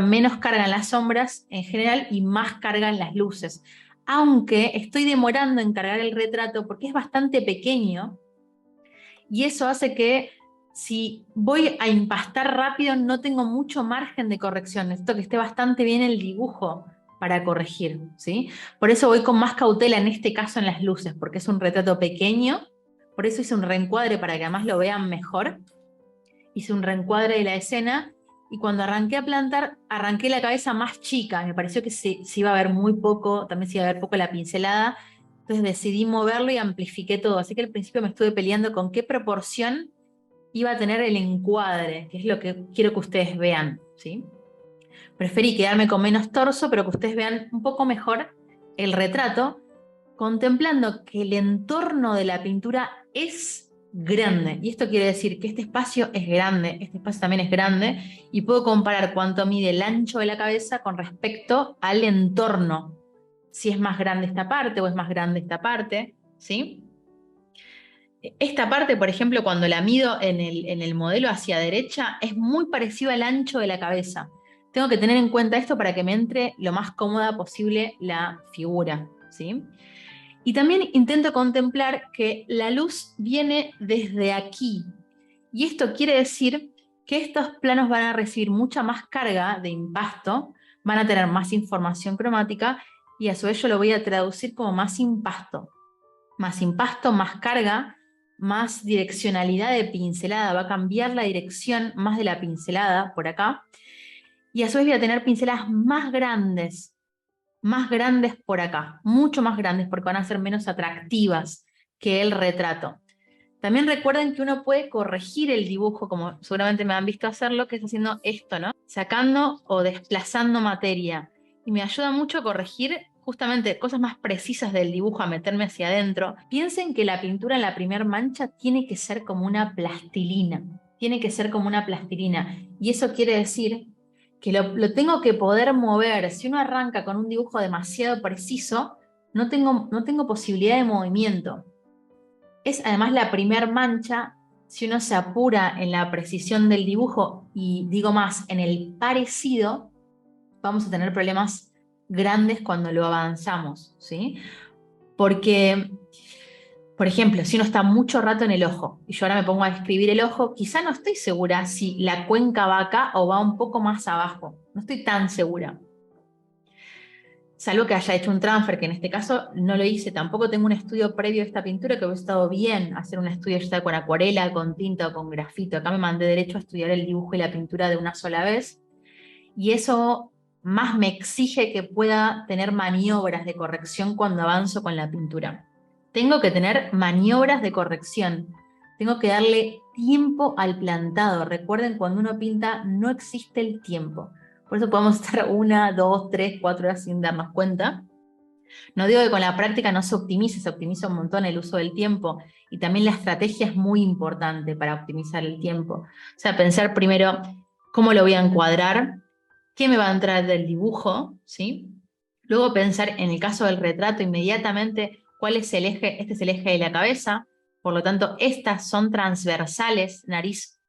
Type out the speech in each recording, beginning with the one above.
menos carga en las sombras en general y más carga en las luces. Aunque estoy demorando en cargar el retrato porque es bastante pequeño y eso hace que si voy a impastar rápido no tengo mucho margen de corrección. Necesito que esté bastante bien el dibujo para corregir, ¿sí? Por eso voy con más cautela en este caso en las luces, porque es un retrato pequeño, por eso hice un reencuadre para que además lo vean mejor. Hice un reencuadre de la escena y cuando arranqué a plantar, arranqué la cabeza más chica. Me pareció que se iba a ver muy poco, también se iba a ver poco la pincelada. Entonces decidí moverlo y amplifiqué todo. Así que al principio me estuve peleando con qué proporción iba a tener el encuadre, que es lo que quiero que ustedes vean, ¿sí? Preferí quedarme con menos torso, pero que ustedes vean un poco mejor el retrato, contemplando que el entorno de la pintura es grande. Y esto quiere decir que este espacio es grande, este espacio también es grande, y puedo comparar cuánto mide el ancho de la cabeza con respecto al entorno. Si es más grande esta parte o es más grande esta parte, ¿sí? Esta parte, por ejemplo, cuando la mido en el modelo hacia derecha, es muy parecido al ancho de la cabeza. Tengo que tener en cuenta esto para que me entre lo más cómoda posible la figura, ¿sí? Y también intento contemplar que la luz viene desde aquí. Y esto quiere decir que estos planos van a recibir mucha más carga de impasto, van a tener más información cromática y a su vez yo lo voy a traducir como más impasto. Más impasto, más carga, más direccionalidad de pincelada. Va a cambiar la dirección más de la pincelada por acá. Y a su vez voy a tener pinceladas más grandes por acá, mucho más grandes porque van a ser menos atractivas que el retrato. También recuerden que uno puede corregir el dibujo, como seguramente me han visto hacerlo, que es haciendo esto, ¿no? Sacando o desplazando materia. Y me ayuda mucho a corregir justamente cosas más precisas del dibujo, a meterme hacia adentro. Piensen que la pintura en la primer mancha tiene que ser como una plastilina. Tiene que ser como una plastilina. Y eso quiere decir que lo tengo que poder mover. Si uno arranca con un dibujo demasiado preciso, no tengo posibilidad de movimiento. Es además la primer mancha, si uno se apura en la precisión del dibujo y digo más, en el parecido, vamos a tener problemas grandes cuando lo avanzamos, ¿sí? Porque, por ejemplo, si uno está mucho rato en el ojo y yo ahora me pongo a escribir el ojo, quizá no estoy segura si la cuenca va acá o va un poco más abajo. No estoy tan segura. Salvo que haya hecho un transfer, que en este caso no lo hice. Tampoco tengo un estudio previo a esta pintura, que hubiera estado bien hacer un estudio ya sea con acuarela, con tinta o con grafito. Acá me mandé derecho a estudiar el dibujo y la pintura de una sola vez. Y eso más me exige que pueda tener maniobras de corrección cuando avanzo con la pintura. Tengo que tener maniobras de corrección. Tengo que darle tiempo al plantado. Recuerden, cuando uno pinta no existe el tiempo. Por eso podemos estar 1, 2, 3, 4 horas sin darnos cuenta. No digo que con la práctica no se optimice, se optimiza un montón el uso del tiempo y también la estrategia es muy importante para optimizar el tiempo. O sea, pensar primero cómo lo voy a encuadrar, qué me va a entrar del dibujo, ¿sí? Luego pensar en el caso del retrato inmediatamente cuál es el eje, este es el eje de la cabeza, por lo tanto estas son transversales, nariz,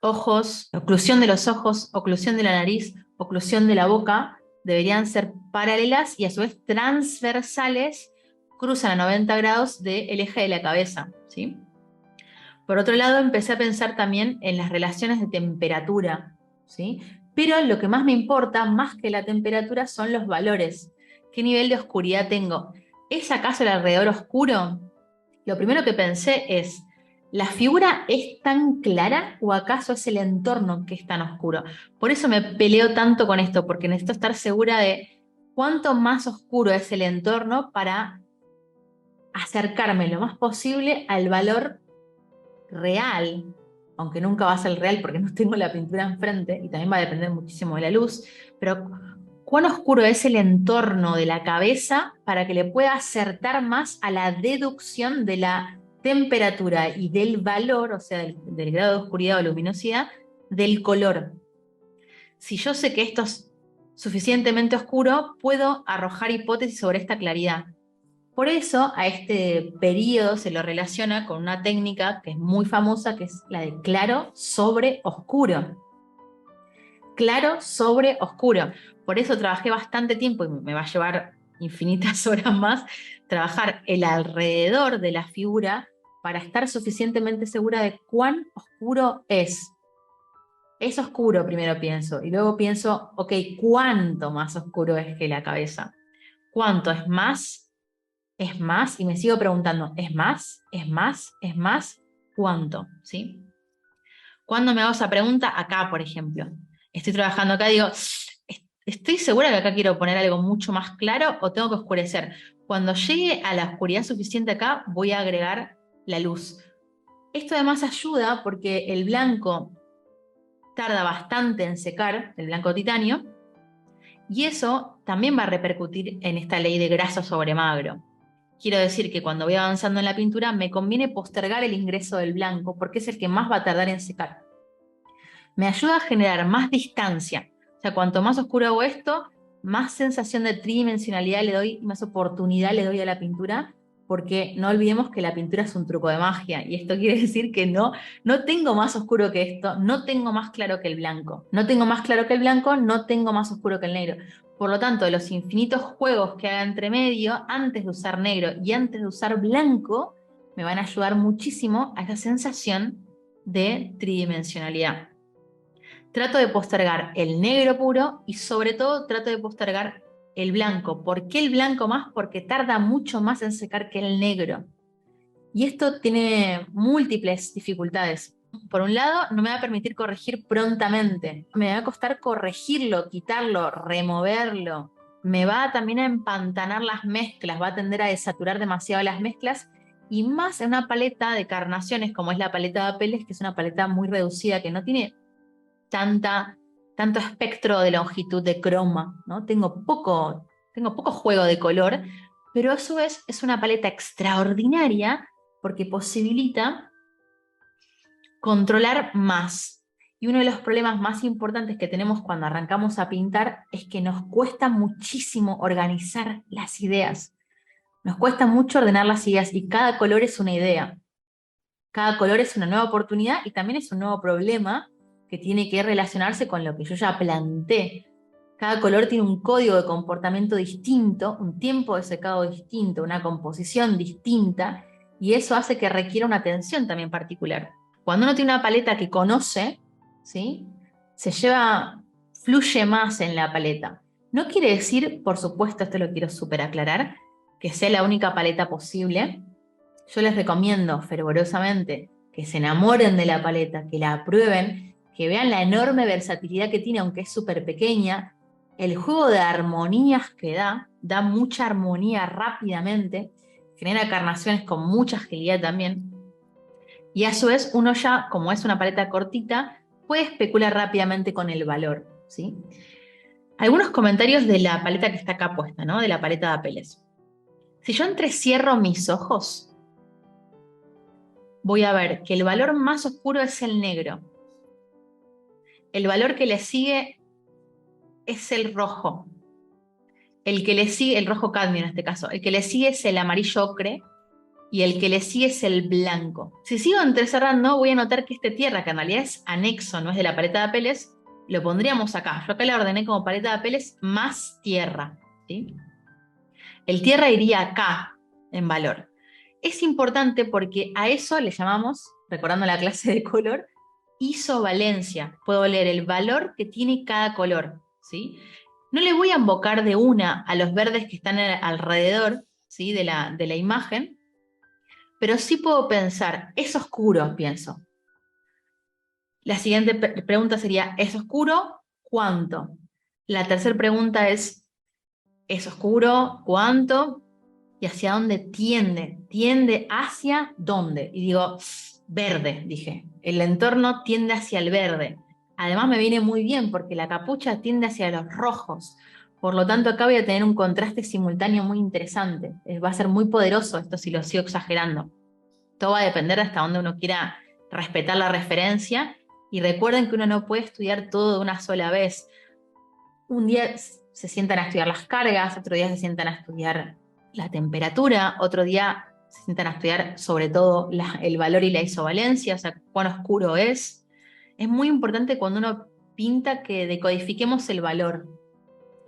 ojos, oclusión de los ojos, oclusión de la nariz, oclusión de la boca, deberían ser paralelas y a su vez transversales, cruzan a 90 grados del eje de la cabeza, ¿sí? Por otro lado, empecé a pensar también en las relaciones de temperatura, ¿sí? Pero lo que más me importa, más que la temperatura, son los valores. ¿Qué nivel de oscuridad tengo? ¿Es acaso el alrededor oscuro? Lo primero que pensé es, ¿la figura es tan clara o acaso es el entorno que es tan oscuro? Por eso me peleo tanto con esto, porque necesito estar segura de cuánto más oscuro es el entorno para acercarme lo más posible al valor real, aunque nunca va a ser real porque no tengo la pintura enfrente y también va a depender muchísimo de la luz, pero cuán oscuro es el entorno de la cabeza para que le pueda acertar más a la deducción de la temperatura y del valor, o sea, del grado de oscuridad o luminosidad, del color. Si yo sé que esto es suficientemente oscuro, puedo arrojar hipótesis sobre esta claridad. Por eso a este periodo se lo relaciona con una técnica que es muy famosa, que es la de claro sobre oscuro. claro sobre oscuro. Por eso trabajé bastante tiempo, y me va a llevar infinitas horas más, trabajar el alrededor de la figura para estar suficientemente segura de cuán oscuro es. Es oscuro, primero pienso, y luego pienso, ok, ¿cuánto más oscuro es que la cabeza? ¿Cuánto es más? ¿Es más? Y me sigo preguntando, ¿es más? ¿Es más? ¿Es más? ¿Cuánto? ¿Sí? Cuando me hago esa pregunta, acá, por ejemplo, estoy trabajando acá, digo, ¿estoy segura que acá quiero poner algo mucho más claro o tengo que oscurecer? Cuando llegue a la oscuridad suficiente acá, voy a agregar la luz. Esto además ayuda porque el blanco tarda bastante en secar, el blanco titanio, y eso también va a repercutir en esta ley de graso sobre magro. Quiero decir que cuando voy avanzando en la pintura me conviene postergar el ingreso del blanco porque es el que más va a tardar en secar. Me ayuda a generar más distancia. O sea, cuanto más oscuro hago esto, más sensación de tridimensionalidad le doy, más oportunidad le doy a la pintura, porque no olvidemos que la pintura es un truco de magia, y esto quiere decir que no tengo más oscuro que esto, no tengo más claro que el blanco. No tengo más claro que el blanco, no tengo más oscuro que el negro. Por lo tanto, los infinitos juegos que haga entre medio, antes de usar negro y antes de usar blanco, me van a ayudar muchísimo a esa sensación de tridimensionalidad. Trato de postergar el negro puro y sobre todo trato de postergar el blanco. ¿Por qué el blanco más? Porque tarda mucho más en secar que el negro. Y esto tiene múltiples dificultades. Por un lado, no me va a permitir corregir prontamente. Me va a costar corregirlo, quitarlo, removerlo. Me va también a empantanar las mezclas, va a tender a desaturar demasiado las mezclas, y más en una paleta de carnaciones como es la paleta de Apelles, que es una paleta muy reducida, que no tiene tanto espectro de longitud de croma, ¿no? Tengo poco juego de color, pero a su vez es una paleta extraordinaria porque posibilita controlar más. Y uno de los problemas más importantes que tenemos cuando arrancamos a pintar es que nos cuesta muchísimo organizar las ideas. Nos cuesta mucho ordenar las ideas y cada color es una idea. Cada color es una nueva oportunidad y también es un nuevo problema que tiene que relacionarse con lo que yo ya planteé. Cada color tiene un código de comportamiento distinto, un tiempo de secado distinto, una composición distinta, y eso hace que requiera una atención también particular. Cuando uno tiene una paleta que conoce, ¿sí? Fluye más en la paleta. No quiere decir, por supuesto, esto lo quiero súper aclarar, que sea la única paleta posible. Yo les recomiendo fervorosamente que se enamoren de la paleta, que la aprueben, que vean la enorme versatilidad que tiene, aunque es súper pequeña. El juego de armonías que da mucha armonía rápidamente, genera carnaciones con mucha agilidad también. Y a su vez, uno ya, como es una paleta cortita, puede especular rápidamente con el valor, ¿sí? Algunos comentarios de la paleta que está acá puesta, ¿no? De la paleta de Apelles. Si yo entrecierro mis ojos, voy a ver que el valor más oscuro es el negro. El valor que le sigue es el rojo. El que le sigue, el rojo cadmio en este caso, el que le sigue es el amarillo ocre y el que le sigue es el blanco. Si sigo entrecerrando, voy a notar que este tierra, que en realidad es anexo, no es de la paleta de Apelles, lo pondríamos acá. Yo acá la ordené como paleta de Apelles más tierra, ¿sí? El tierra iría acá en valor. Es importante porque a eso le llamamos, recordando la clase de color, isovalencia. Puedo leer el valor que tiene cada color, ¿sí? No le voy a invocar de una a los verdes que están alrededor, ¿sí? de la imagen, pero sí puedo pensar, es oscuro, pienso. La siguiente pregunta sería, ¿es oscuro? ¿Cuánto? La tercera pregunta es oscuro? ¿Cuánto? ¿Y hacia dónde tiende? ¿Tiende hacia dónde? Y digo, verde, dije. El entorno tiende hacia el verde. Además me viene muy bien porque la capucha tiende hacia los rojos. Por lo tanto, acá voy a tener un contraste simultáneo muy interesante. Va a ser muy poderoso esto si lo sigo exagerando. Todo va a depender de hasta dónde uno quiera respetar la referencia. Y recuerden que uno no puede estudiar todo de una sola vez. Un día se sientan a estudiar las cargas, otro día se sientan a estudiar la temperatura, otro día se sientan a estudiar sobre todo el valor y la isovalencia, o sea, cuán oscuro es. Es muy importante cuando uno pinta que decodifiquemos el valor.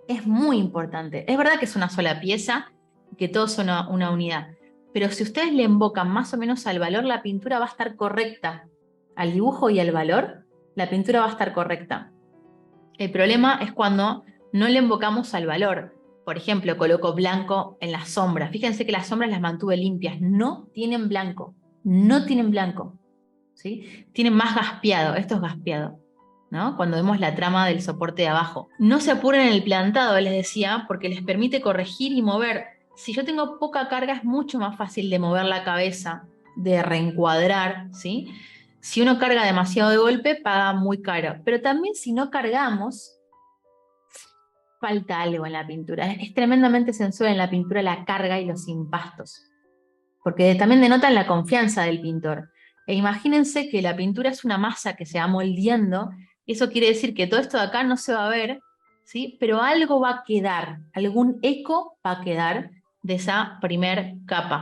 Es muy importante. Es verdad que es una sola pieza, que todos son una unidad, pero si ustedes le invocan más o menos al valor, la pintura va a estar correcta. Al dibujo y al valor, la pintura va a estar correcta. El problema es cuando no le invocamos al valor. Por ejemplo, coloco blanco en las sombras. Fíjense que las sombras las mantuve limpias. No tienen blanco. No tienen blanco. ¿Sí? Tienen más gaspeado. Esto es gaspeado, ¿no? Cuando vemos la trama del soporte de abajo. No se apuren en el plantado, les decía, porque les permite corregir y mover. Si yo tengo poca carga, es mucho más fácil de mover la cabeza, de reencuadrar, ¿sí? Si uno carga demasiado de golpe, paga muy caro. Pero también si no cargamos, falta algo en la pintura. Es tremendamente sensual en la pintura la carga y los impastos. Porque también denotan la confianza del pintor. E imagínense que la pintura es una masa que se va moldeando. Y eso quiere decir que todo esto de acá no se va a ver, ¿sí? Pero algo va a quedar, algún eco va a quedar de esa primer capa.